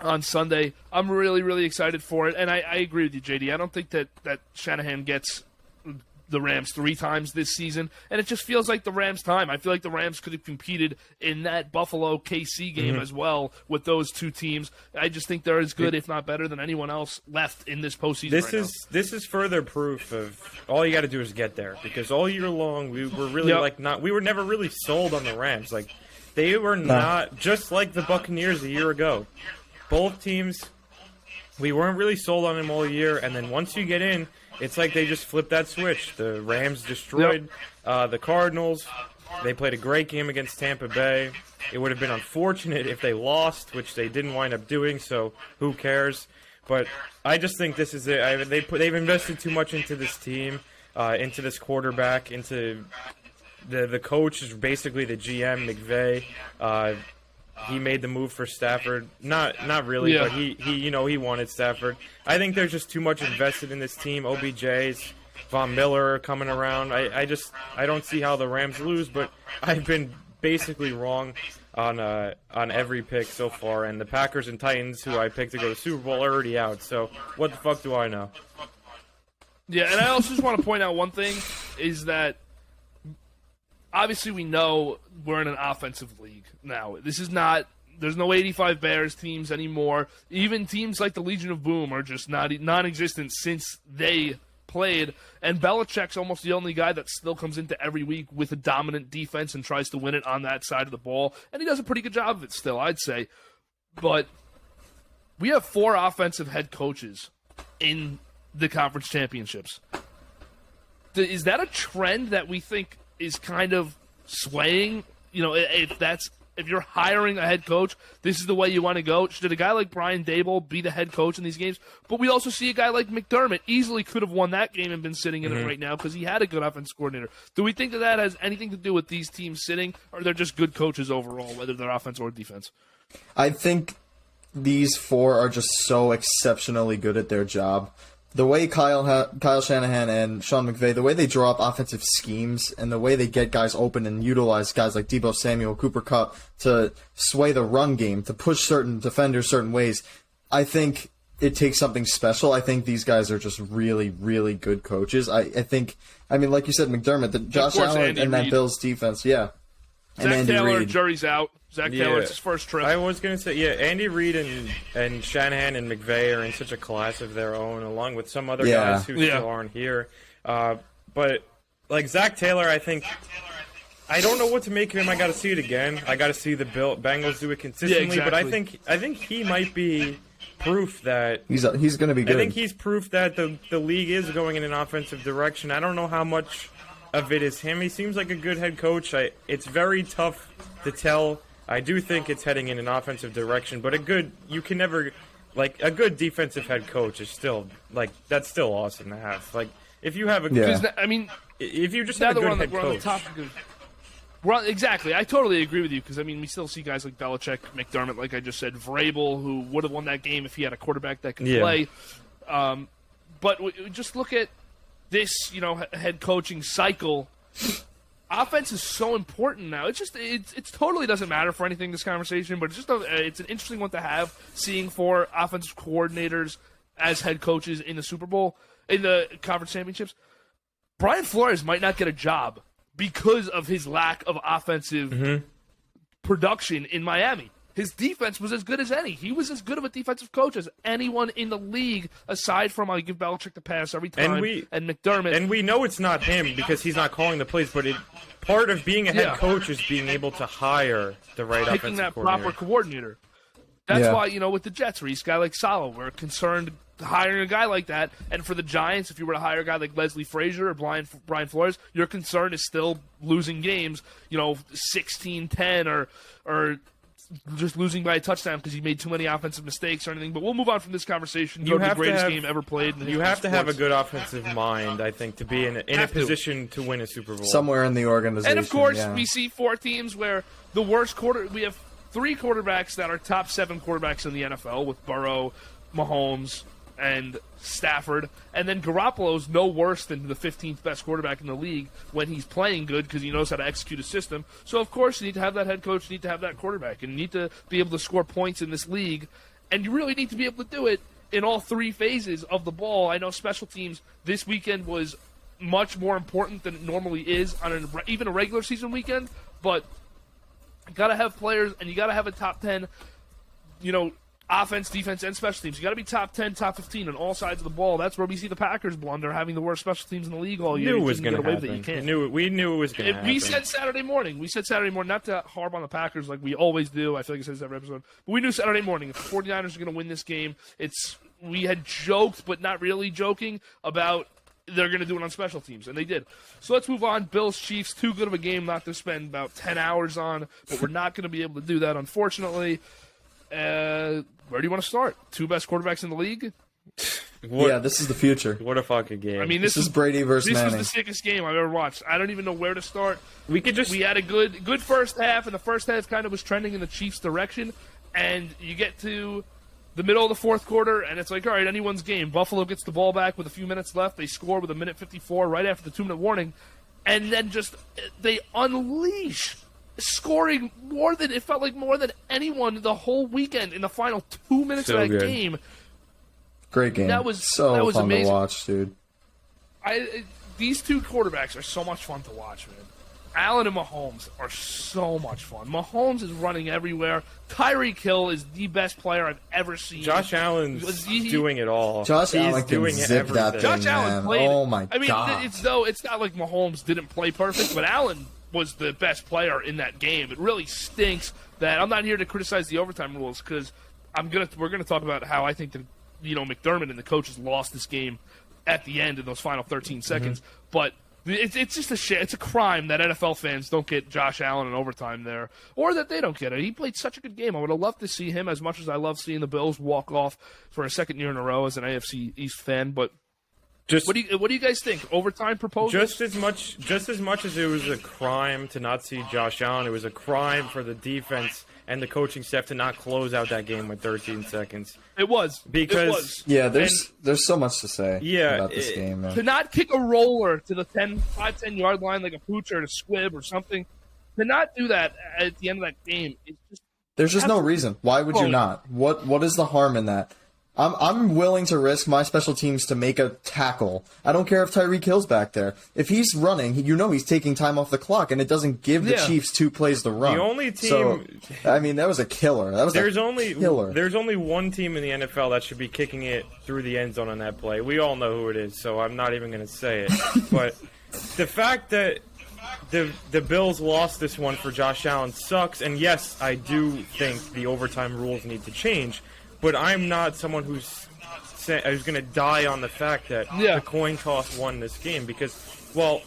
on Sunday. I'm really, really excited for it. And I agree with you, JD. I don't think that Shanahan gets the Rams 3 times this season, and it just feels like the Rams' time. I feel like the Rams could have competed in that Buffalo-KC game as well with those 2 teams. I just think they're as good, if not better, than anyone else left in this postseason. This is further proof of all you got to do is get there, because all year long we were really we were never really sold on the Rams. Like, they were not just like the Buccaneers a year ago. Both teams, we weren't really sold on them all year, and then once you get in, it's like they just flipped that switch. The Rams destroyed the Cardinals. They played a great game against Tampa Bay. It would have been unfortunate if they lost, which they didn't wind up doing, so who cares? But I just think this is it. They've invested too much into this team, into this quarterback, into the coach is basically the GM, McVay. He made the move for Stafford. Not really, but he wanted Stafford. I think there's just too much invested in this team. OBJ's, Von Miller coming around. I don't see how the Rams lose, but I've been basically wrong on every pick so far. And the Packers and Titans, who I picked to go to the Super Bowl, are already out. So what the fuck do I know? Yeah, and I also just want to point out one thing is that obviously we know we're in an offensive league now. There's no 85 Bears teams anymore. Even teams like the Legion of Boom are just non-existent since they played. And Belichick's almost the only guy that still comes into every week with a dominant defense and tries to win it on that side of the ball. And he does a pretty good job of it still, I'd say. But we have 4 offensive head coaches in the conference championships. Is that a trend that we think is kind of swaying? You know, if you're hiring a head coach, this is the way you want to go. Should a guy like Brian Daboll be the head coach in these games? But we also see a guy like McDermott easily could have won that game and been sitting in it right now because he had a good offense coordinator. Do we think that has anything to do with these teams sitting, or they're just good coaches overall, whether they're offense or defense? I think these 4 are just so exceptionally good at their job. The way Kyle Shanahan and Sean McVay, the way they draw up offensive schemes and the way they get guys open and utilize guys like Deebo Samuel, Cooper Kupp to sway the run game, to push certain defenders certain ways, I think it takes something special. I think these guys are just really, really good coaches. I think, like you said, McDermott, Josh Allen and that Bills defense, and Zach Taylor, jury's out. Zach Taylor, it's his first trip. I was going to say, Andy Reid and Shanahan and McVay are in such a class of their own, along with some other guys who still aren't here. But, like, Zach Taylor, I think, I don't know what to make of him. I got to see it again. I got to see the Bengals do it consistently. But I think he might be proof that he's going to be good. I think he's proof that the league is going in an offensive direction. I don't know how much of it is him. He seems like a good head coach. It's very tough to tell. I do think it's heading in an offensive direction, but a good defensive head coach is still, that's still awesome to have. Like, if you have if you just have a good head coach. Exactly. I totally agree with you because, we still see guys like Belichick, McDermott, like I just said, Vrabel, who would have won that game if he had a quarterback that could play. But just look at this, head coaching cycle. Offense is so important now. It totally doesn't matter for anything in this conversation, but it's an interesting one to have, seeing 4 offensive coordinators as head coaches in the Super Bowl, in the conference championships. Brian Flores might not get a job because of his lack of offensive production in Miami. his defense was as good as any. He was as good of a defensive coach as anyone in the league, aside from I give Belichick the pass every time, and McDermott. And we know it's not him because he's not calling the plays, but part of being a head coach is being able to hire the right picking offensive that coordinator. proper coordinator. That's why, with the Jets, where he's a guy like Saleh, we're concerned hiring a guy like that. And for the Giants, if you were to hire a guy like Leslie Frazier or Brian Flores, your concern is still losing games, 16-10 or just losing by a touchdown because he made too many offensive mistakes or anything. But we'll move on from this conversation. Go to the greatest game ever played. You have to have a good offensive mind, I think, to be in a position to win a Super Bowl. Somewhere in the organization. And, of course, we see 4 teams where the worst we have 3 quarterbacks that are top 7 quarterbacks in the NFL with Burrow, Mahomes, and Stafford, and then Garoppolo's no worse than the 15th best quarterback in the league when he's playing good because he knows how to execute a system. So, of course, you need to have that head coach, you need to have that quarterback, and you need to be able to score points in this league, and you really need to be able to do it in all 3 phases of the ball. I know special teams this weekend was much more important than it normally is on even a regular season weekend, but you got to have players, and you got to have a top 10, offense, defense, and special teams. You got to be top 10, top 15 on all sides of the ball. That's where we see the Packers blunder, having the worst special teams in the league all year. We knew it was going to happen. We knew it was going to happen. We said Saturday morning, not to harp on the Packers like we always do. I feel like I said this every episode. But we knew Saturday morning, if the 49ers are going to win this game, we had joked, but not really joking, about they're going to do it on special teams, and they did. So let's move on. Bills, Chiefs, too good of a game not to spend about 10 hours on, but we're not going to be able to do that, unfortunately. Where do you want to start? 2 best quarterbacks in the league? This is the future. What a fucking game. I mean, this is Brady versus Manning. This was the sickest game I've ever watched. I don't even know where to start. We had a good first half, and the first half kind of was trending in the Chiefs' direction, and you get to the middle of the fourth quarter, and it's like, all right, anyone's game. Buffalo gets the ball back with a few minutes left. They score with 1:54 right after the 2-minute warning, and then they unleash scoring more than anyone the whole weekend in the final 2 minutes of that game. Great game. That was fun amazing to watch, dude. These 2 quarterbacks are so much fun to watch, man. Allen and Mahomes are so much fun. Mahomes is running everywhere. Tyreek Hill is the best player I've ever seen. Josh Allen's doing it all. Josh Allen can zip that thing, Josh Allen played. Oh my god! I mean, it's not like Mahomes didn't play perfect, but Allen was the best player in that game. It really stinks that I'm not here to criticize the overtime rules because we're gonna talk about how I think that McDermott and the coaches lost this game at the end in those final 13 seconds, but. It's just it's a crime that NFL fans don't get Josh Allen in overtime there, or that they don't get it. He played such a good game. I would have loved to see him as much as I love seeing the Bills walk off for a second year in a row as an AFC East fan. But what do you guys think? Overtime proposal? Just as much as it was a crime to not see Josh Allen, it was a crime for the defense and the coaching staff to not close out that game with 13 seconds. It was. There's so much to say about this game, man. To not kick a roller to the 5-10 yard line like a pooch or a squib or something, to not do that at the end of that game, there's just no reason. Why would you not? What is the harm in that? I'm willing to risk my special teams to make a tackle. I don't care if Tyreek Hill's back there. If he's running, he's taking time off the clock, and it doesn't give the Chiefs 2 plays to run. The only team... So, I mean, that was a killer. There's only one team in the NFL that should be kicking it through the end zone on that play. We all know who it is, so I'm not even going to say it. But the fact that the Bills lost this one for Josh Allen sucks, and yes, I do think the overtime rules need to change. But I'm not someone who's going to die on the fact that the coin toss won this game because,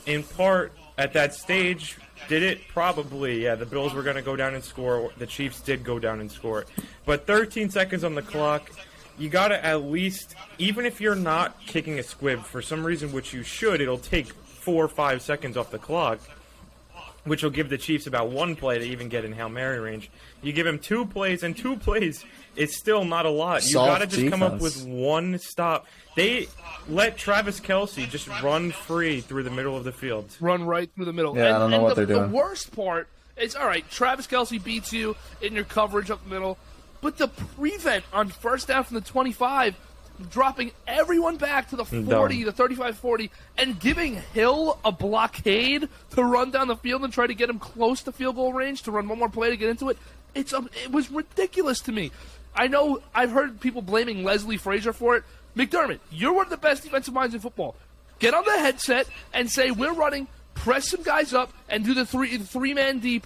in part, at that stage, did it? Probably, yeah. The Bills were going to go down and score. The Chiefs did go down and score. But 13 seconds on the clock, you got to at least, even if you're not kicking a squib for some reason, which you should, it'll take 4 or 5 seconds off the clock, which will give the Chiefs about 1 play to even get in Hail Mary range. You give him 2 plays, and 2 plays is still not a lot. You got to just come up with 1 stop. They let Travis Kelce just run free through the middle of the field. Run right through the middle. Yeah, I don't know what they're doing. The worst part is, all right, Travis Kelce beats you in your coverage up the middle, but the prevent on first down from the 25, dropping everyone back to the 40, the 35-40, and giving Hill a blockade to run down the field and try to get him close to field goal range to run one more play to get into it. It was ridiculous to me. I know I've heard people blaming Leslie Frazier for it. McDermott, you're one of the best defensive minds in football. Get on the headset and say, we're running, press some guys up, and do the three-man deep,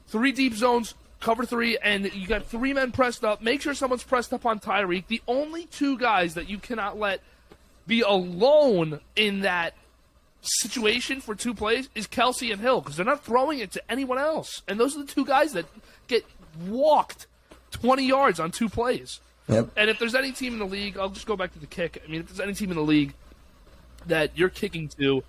3 deep zones, cover 3, and you got 3 men pressed up. Make sure someone's pressed up on Tyreek. The only 2 guys that you cannot let be alone in that situation for 2 plays is Kelsey and Hill, because they're not throwing it to anyone else. And those are the 2 guys that get walked 20 yards on 2 plays. Yep. And if there's any team in the league, I'll just go back to the kick. I mean, if there's any team in the league that you're kicking to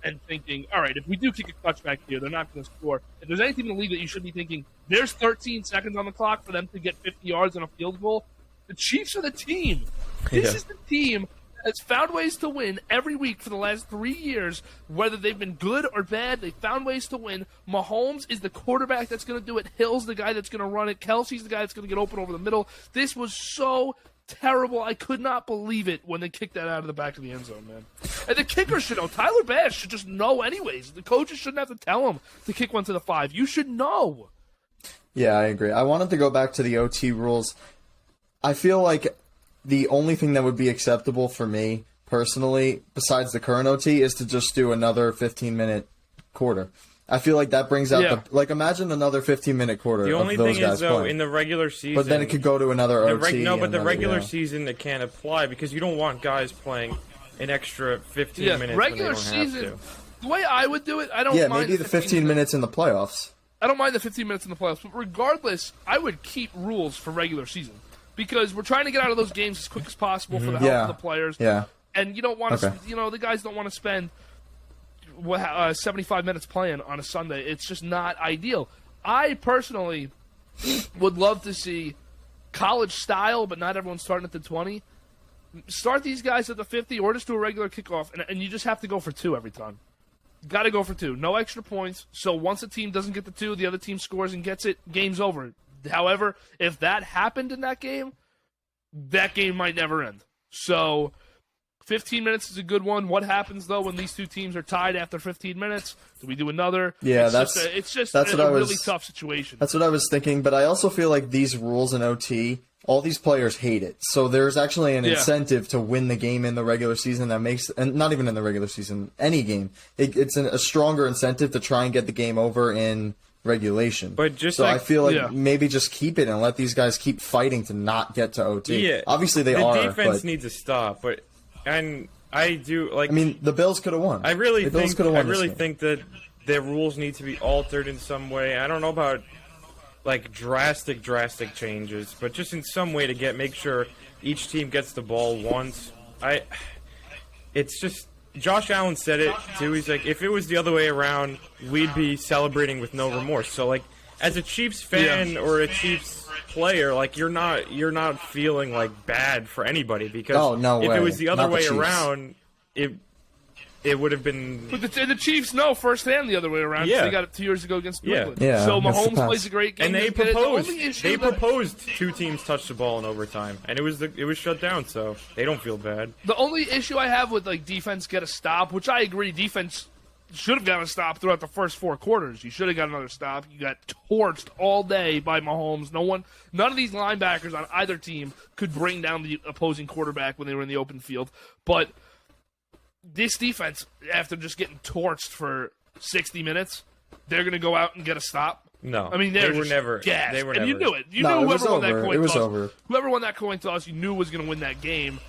and thinking, all right, if we do kick a touchback here, they're not going to score. If there's any team in the league that you should be thinking, there's 13 seconds on the clock for them to get 50 yards on a field goal, the Chiefs are the team. This is the team has found ways to win every week for the last 3 years, whether they've been good or bad. They found ways to win. Mahomes is the quarterback that's going to do it. Hill's the guy that's going to run it. Kelsey's the guy that's going to get open over the middle. This was so terrible. I could not believe it when they kicked that out of the back of the end zone, man. And the kicker should know. Tyler Bass should just know anyways. The coaches shouldn't have to tell him to kick one to the 5. You should know. Yeah, I agree. I wanted to go back to the OT rules. I feel like the only thing that would be acceptable for me personally, besides the current OT, is to just do another 15-minute quarter. I feel like that brings out imagine another 15-minute quarter. The only of those thing guys is, though, playing. In the regular season, but then it could go to another OT. But the regular season it can't apply because you don't want guys playing an extra 15 minutes regular when they don't season, have to. The way I would do it, I don't mind. Maybe the 15 minutes in the playoffs. I don't mind the 15 minutes in the playoffs, but regardless, I would keep rules for regular season because we're trying to get out of those games as quick as possible for the health of the players. Yeah. And you don't want to, the guys don't want to spend 75 minutes playing on a Sunday. It's just not ideal. I personally would love to see college style, but not everyone starting at the 20. Start these guys at the 50 or just do a regular kickoff, and you just have to go for 2 every time. Got to go for 2. No extra points. So once a team doesn't get the 2, the other team scores and gets it, game's over. However, if that happened in that game might never end. So 15 minutes is a good one. What happens, though, when these 2 teams are tied after 15 minutes? Do we do another? Yeah, it's just a really tough situation. That's what I was thinking, but I also feel like these rules in OT, all these players hate it. So there's actually an incentive to win the game in the regular season that makes, and not even in the regular season, any game. It's a stronger incentive to try and get the game over in regulation. But just I feel like maybe just keep it and let these guys keep fighting to not get to OT. Yeah, obviously the defense needs to stop, and I do like. I mean, the Bills could have won. I really think that their rules need to be altered in some way. I don't know about like drastic changes, but just in some way to make sure each team gets the ball once. It's just Josh Allen said it too. He's like, if it was the other way around, we'd be celebrating with no remorse. So like, as a Chiefs fan or a Chiefs player, like you're not feeling like bad for anybody because if it was the other way around, it would have been. But the Chiefs know firsthand the other way around. Yeah, they got it 2 years ago against New England. Yeah, so Mahomes plays a great game. And they proposed 2 teams touch the ball in overtime, and it was shut down. So they don't feel bad. The only issue I have with like defense get a stop, which I agree, defense should have gotten a stop throughout the first 4 quarters. You should have got another stop. You got torched all day by Mahomes. None of these linebackers on either team could bring down the opposing quarterback when they were in the open field. But this defense, after just getting torched for 60 minutes, they're going to go out and get a stop. No, I mean they were never. Gassed. They were and never. You knew it. You knew whoever won that coin toss. It was toss. over. Whoever won that coin toss, you knew was going to win that game.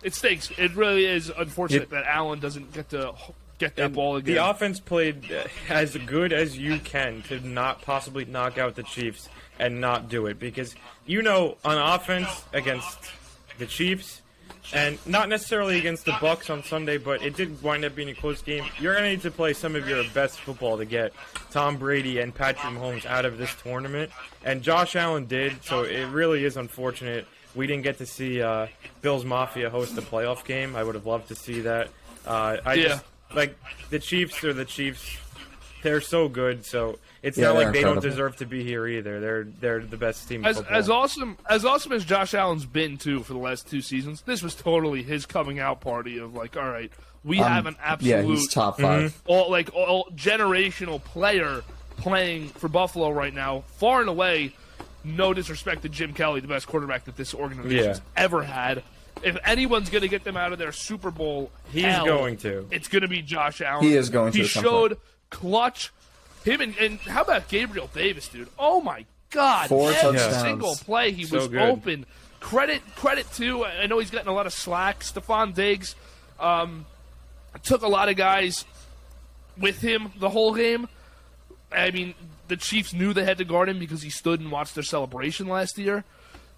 It stinks. It really is unfortunate that Allen doesn't get to get that ball again. The offense played as good as you can to not possibly knock out the Chiefs and not do it because on offense against the Chiefs. And not necessarily against the Bucs on Sunday, but it did wind up being a close game. You're going to need to play some of your best football to get Tom Brady and Patrick Mahomes out of this tournament. And Josh Allen did, so it really is unfortunate. We didn't get to see Bills Mafia host a playoff game. I would have loved to see that. Just, like, the Chiefs are the Chiefs. They're so good, so it's not like they don't deserve to be here either. They're the best team in football. As awesome as Josh Allen's been too for the last 2 seasons, this was totally his coming out party of like, all right, we have an absolute he's top 5, all generational player playing for Buffalo right now, far and away, no disrespect to Jim Kelly, the best quarterback that this organization's ever had. If anyone's going to get them out of their Super Bowl hell, going to. It's going to be Josh Allen. He is going to. He showed clutch. Him and how about Gabriel Davis, dude? Oh, my God. 4 Every touchdowns. single play, he was good. open. Credit too. I know he's gotten a lot of slack. Stephon Diggs took a lot of guys with him the whole game. I mean, the Chiefs knew they had to guard him because he stood and watched their celebration last year.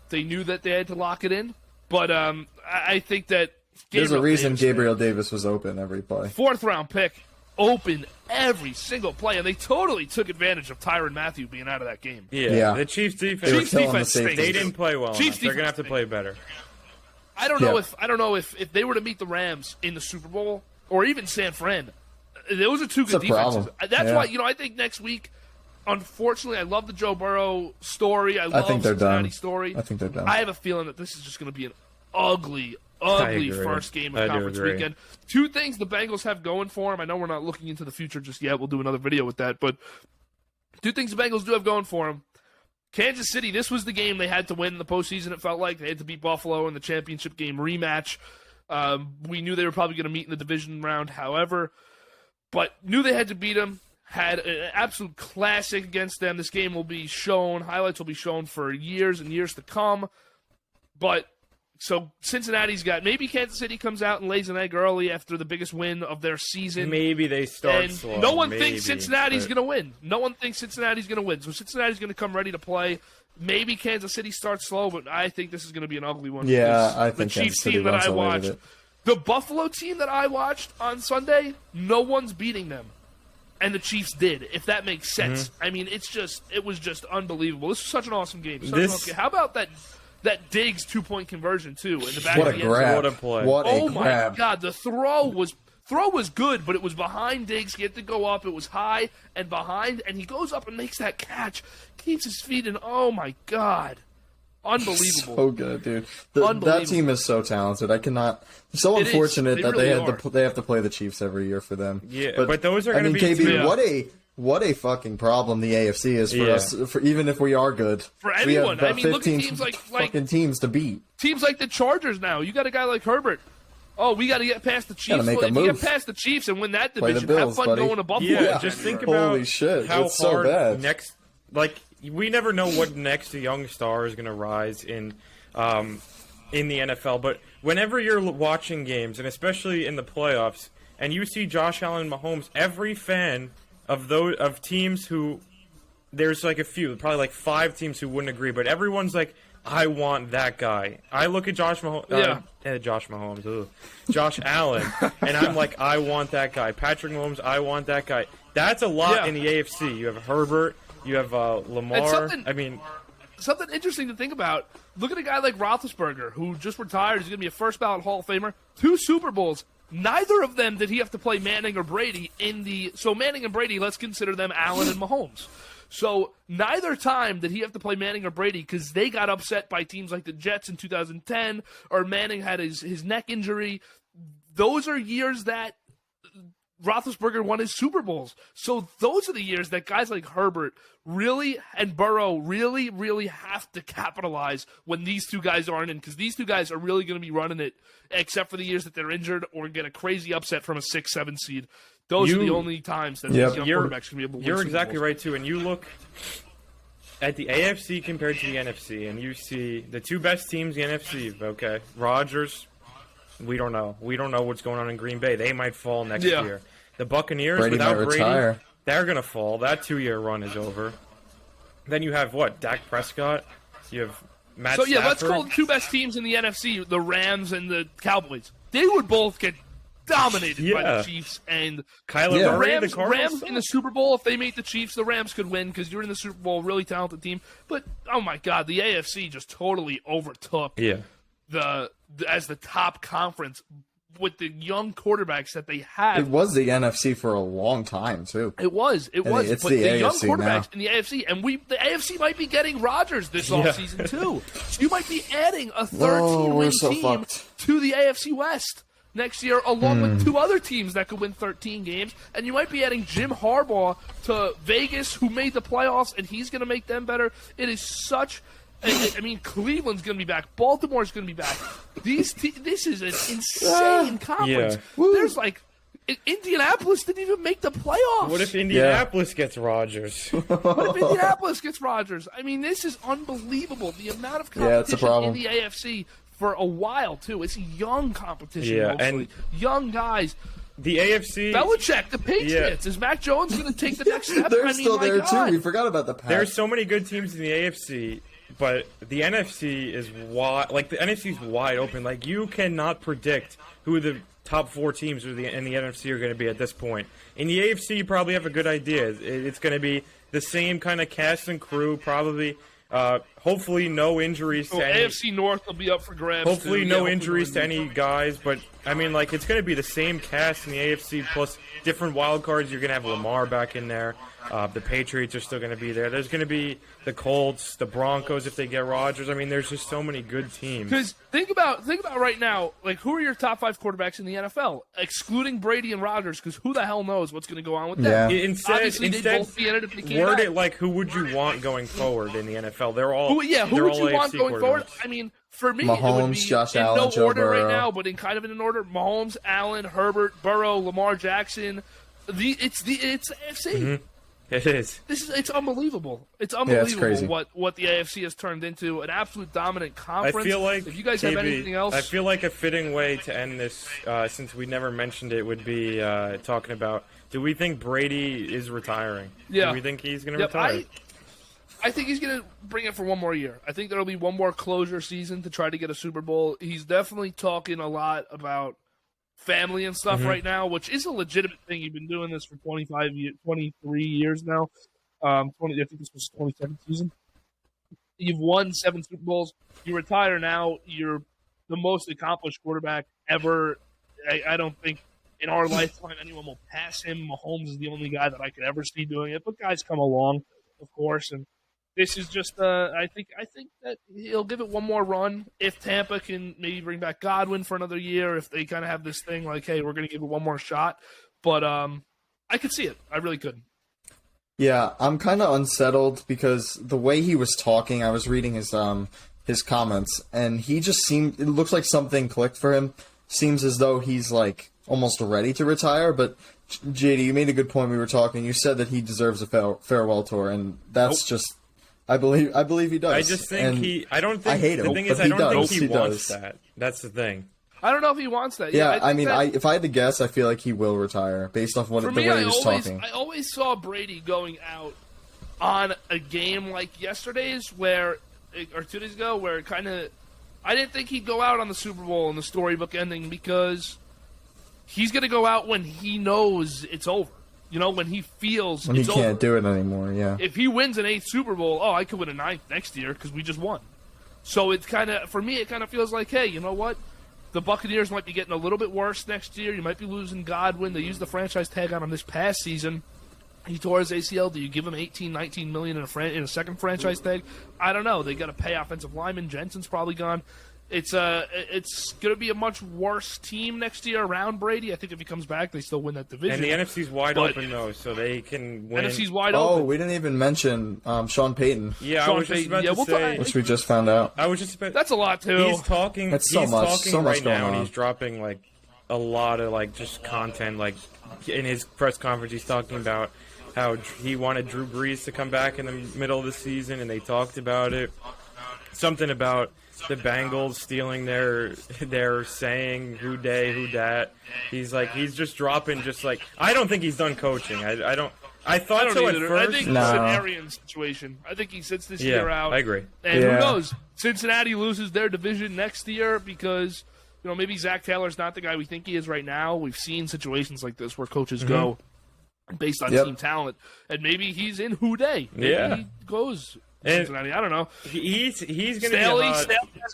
They knew that they had to lock it in. But I think that there's a reason Gabriel Davis was open every play. 4th-round pick, open every single play, and they totally took advantage of Tyrann Mathieu being out of that game. Yeah. The Chiefs defense. Chiefs defense stinks. They didn't play well enough. They're gonna have to play better. I don't know if they were to meet the Rams in the Super Bowl or even San Fran. Those are two good defenses. That's why I think next week. Unfortunately, I love the Joe Burrow story. I love think they're Cincinnati done. story. I think they're done. I have a feeling that this is just going to be an ugly first game of conference weekend. 2 things the Bengals have going for them. I know we're not looking into the future just yet. We'll do another video with that. But 2 things the Bengals do have going for them. Kansas City, this was the game they had to win in the postseason, it felt like. They had to beat Buffalo in the championship game rematch. We knew they were probably going to meet in the division round, however. But knew they had to beat them. Had an absolute classic against them. This game will be shown. Highlights will be shown for years and years to come. But so Cincinnati's got, maybe Kansas City comes out and lays an egg early after the biggest win of their season. Maybe they start and slow. No one thinks Cincinnati's going to win. No one thinks Cincinnati's going to win. So Cincinnati's going to come ready to play. Maybe Kansas City starts slow, but I think this is going to be an ugly one. Yeah, I think the Chiefs Kansas City team that runs I away with watched, it. the Buffalo team that I watched on Sunday, no one's beating them. And the Chiefs did, if that makes sense. Mm-hmm. I mean, it was just unbelievable. This was such an awesome game. How about that Diggs 2-point conversion too in the back What of a the end zone? grab! What a play! What a My grab! God, the throw was good, but it was behind Diggs. He had to go up. It was high and behind, and he goes up and makes that catch, keeps his feet in. Oh my God. Unbelievable. So good, dude. That team is so talented. I cannot. So It is. unfortunate They that really they have to play the Chiefs every year for them. Yeah, but those are going to be. KB, Yeah. what a fucking problem the AFC is for us. For even if we are good, For we have anyone. about I mean, look at 15 teams like fucking teams to beat. teams like the Chargers now. You got a guy like Herbert. Oh, we got to get past the Chiefs. Gotta make a If you move. get past the Chiefs and win that Play the division, Bills, have fun buddy. going to Buffalo. Yeah, just think about Holy shit, how it's so hard bad. next. Like we never know what next young star is going to rise in the NFL. But whenever you're watching games, and especially in the playoffs, and you see Josh Allen and Mahomes, every fan of teams who there's like a few, probably like 5 teams who wouldn't agree, but everyone's like, I want that guy. I look at Josh Mahomes, Josh Allen, and I'm like, I want that guy. Patrick Mahomes, I want that guy. That's a lot in the AFC. You have Herbert, you have Lamar. Something interesting to think about. Look at a guy like Roethlisberger, who just retired. He's going to be a first ballot Hall of Famer. 2 Super Bowls. Neither of them did he have to play Manning or Brady So Manning and Brady, let's consider them Allen and Mahomes. So neither time did he have to play Manning or Brady because they got upset by teams like the Jets in 2010, or Manning had his neck injury. Those are years that Roethlisberger won his Super Bowls. So those are the years that guys like Herbert really and Burrow really, really have to capitalize when these 2 guys aren't in, because these 2 guys are really going to be running it, except for the years that they're injured or get a crazy upset from a 6-7 seed. Those are the only times that these young quarterbacks can be able to win You're Super exactly Bowls. right, too. And you look at the AFC compared to the NFC, and you see the 2 best teams in the NFC, okay? Rodgers, we don't know. We don't know what's going on in Green Bay. They might fall next year. The Buccaneers, Brady without might Brady, retire. they're going to fall. That 2-year run is over. Then you have, Dak Prescott. You have Matt Stafford. Let's call the 2 best teams in the NFC, the Rams and the Cowboys. They would both get dominated by the Chiefs, and Kyler Murray, the the Cardinals Rams in the Super Bowl. If they meet the Chiefs, the Rams could win because you're in the Super Bowl, really talented team. But oh my God, the AFC just totally overtook as the top conference with the young quarterbacks that they have. It was the NFC for a long time too. It was. It's but the the young AFC quarterbacks now. in the AFC, and the AFC might be getting Rodgers this offseason too. So you might be adding a 13-win so team fucked. to the AFC West. next year, along with 2 other teams that could win 13 games, and you might be adding Jim Harbaugh to Vegas, who made the playoffs, and he's going to make them better. It is such. I mean, Cleveland's going to be back. Baltimore's going to be back. This is an insane conference. Yeah. There's like Indianapolis didn't even make the playoffs. What if Indianapolis gets Rodgers? What if Indianapolis gets Rodgers? I mean, this is unbelievable. The amount of competition in the AFC for a while too. It's young competition, mostly. And young guys. The AFC, Belichick, the Patriots. Is Mac Jones going to take the next step? They're still there too. We forgot about the Pats. There's so many good teams in the AFC. But the NFC is wide. Like the NFC is wide open. Like you cannot predict who the top 4 teams in the NFC are going to be at this point. In the AFC, you probably have a good idea. It's going to be the same kind of cast and crew, probably. Hopefully, no injuries to any. AFC North will be up for grabs. Hopefully, no injuries to any guys. But I mean, like it's going to be the same cast in the AFC plus different wild cards. You're going to have Lamar back in there. The Patriots are still going to be there. There's going to be the Colts, the Broncos if they get Rodgers. I mean, there's just so many good teams. Because think about right now, like who are your top 5 quarterbacks in the NFL, excluding Brady and Rodgers? Because who the hell knows what's going to go on with them? Yeah. Instead, they'd both be in it if they came word back. it like who would you want going forward in the NFL? They're all who would you want AFC going forward? quarterbacks. I mean, for me, Mahomes, it would be Josh in Allen, no Joe order Burrow. right now, but in kind of in an order: Mahomes, Allen, Herbert, Burrow, Lamar Jackson. It's AFC. Mm-hmm. It is. It's unbelievable. It's unbelievable crazy. what the AFC has turned into, an absolute dominant conference. I feel like if you guys have anything else, I feel like a fitting way to end this, since we never mentioned it, would be talking about: do we think Brady is retiring? Yeah. Do we think he's going to retire? I think he's going to bring it for one more year. I think there'll be one more closure season to try to get a Super Bowl. He's definitely talking a lot about family and stuff right now, which is a legitimate thing. You've been doing this for 23 years now. I think this was 27th season. You've won 7 Super Bowls. You retire now. You're the most accomplished quarterback ever. I don't think in our lifetime anyone will pass him. Mahomes is the only guy that I could ever see doing it. But guys come along, of course, and this is just I think that he'll give it one more run. If Tampa can maybe bring back Godwin for another year, if they kind of have this thing like, hey, we're going to give it one more shot. But I could see it. I really could. Yeah, I'm kind of unsettled because the way he was talking, I was reading his comments, and he just seemed, it looks like something clicked for him. Seems as though he's like almost ready to retire, but JD, you made a good point. We were talking. You said that he deserves a farewell tour, and that's just. I believe he does. I just think I don't think. I hate him. The thing is, I don't think he wants that. That's the thing. I don't know if he wants that. Yeah, I mean, if I had to guess, I feel like he will retire based off the way he was talking. I always saw Brady going out on a game like yesterday's, or 2 days ago, where it kind of. I didn't think he'd go out on the Super Bowl and the storybook ending because he's going to go out when he knows it's over. You know, when he feels when he it's can't over. do it anymore, yeah. If he wins an 8th Super Bowl, I could win a 9th next year because we just won. So it's kind of, for me, it kind of feels like, hey, you know what? The Buccaneers might be getting a little bit worse next year. You might be losing Godwin. They used the franchise tag on him this past season. He tore his ACL. Do you give him $18, $19 million in a second franchise tag? I don't know. They got to pay offensive lineman. Jensen's probably gone. It's going to be a much worse team next year around Brady. I think if he comes back, they still win that division. And the NFC's wide open, though, so they can win. NFC's wide open. Oh, we didn't even mention Sean Payton. Yeah, Sean I was just Payton. about to say. Which we just found out. I was just about. That's a lot, too. He's talking. That's so he's much. talking So much right going now, on. and he's dropping like a lot of like just content. Like in his press conference, he's talking about how he wanted Drew Brees to come back in the middle of the season, and they talked about it. Something about the Bengals stealing their saying who day, who dat. He's just dropping I don't think he's done coaching. I thought so at first. I think it's an Arian situation. I think he sits this year out. I agree. And who knows? Cincinnati loses their division next year because maybe Zach Taylor's not the guy we think he is right now. We've seen situations like this where coaches go based on team talent, and maybe he's in who day. Maybe he goes Cincinnati. I don't know. He's going to be Staley has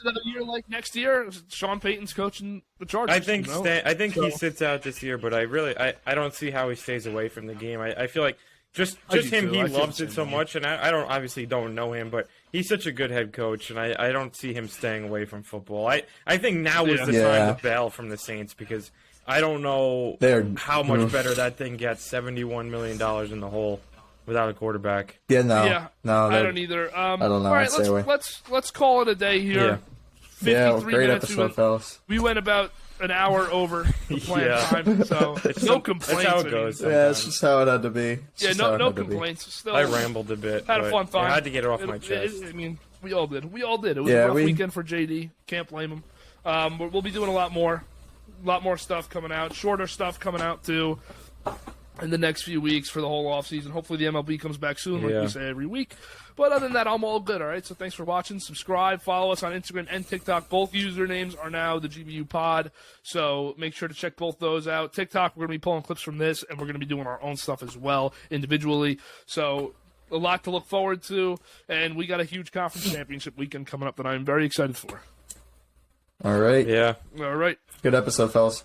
another year like next year. Sean Payton's coaching the Chargers. I think he sits out this year, but I don't see how he stays away from the game. I feel like just him. He loves it so much, and I obviously don't know him, but he's such a good head coach, and I don't see him staying away from football. I think now is the Yeah. time to bail from the Saints because I don't know how much better that thing gets. $71 million in the hole without a quarterback. Yeah, no, Yeah, no, I don't either. I don't know. All right, I'd stay away. let's call it a day here. Yeah. 53 great minutes. episode, fellas. We went about an hour over the planned time, so no complaints. That's how I it mean, goes. Yeah, it's just how it had to be. It's Yeah, just how it no had to be. complaints. Still, I rambled a bit. had a but fun time. I had to get it off my chest. I mean, we all did. We all did. It was Yeah, a rough weekend for JD. Can't blame him. We'll be doing a lot more stuff coming out. Shorter stuff coming out too in the next few weeks for the whole off season. Hopefully the MLB comes back soon, like we say every week. But other than that, I'm all good. All right. So thanks for watching. Subscribe. Follow us on Instagram and TikTok. Both usernames are now the GBU Pod. So make sure to check both those out. TikTok, we're going to be pulling clips from this, and we're going to be doing our own stuff as well individually. So a lot to look forward to, and we got a huge conference championship weekend coming up that I'm very excited for. All right. Yeah. All right. Good episode, fellas.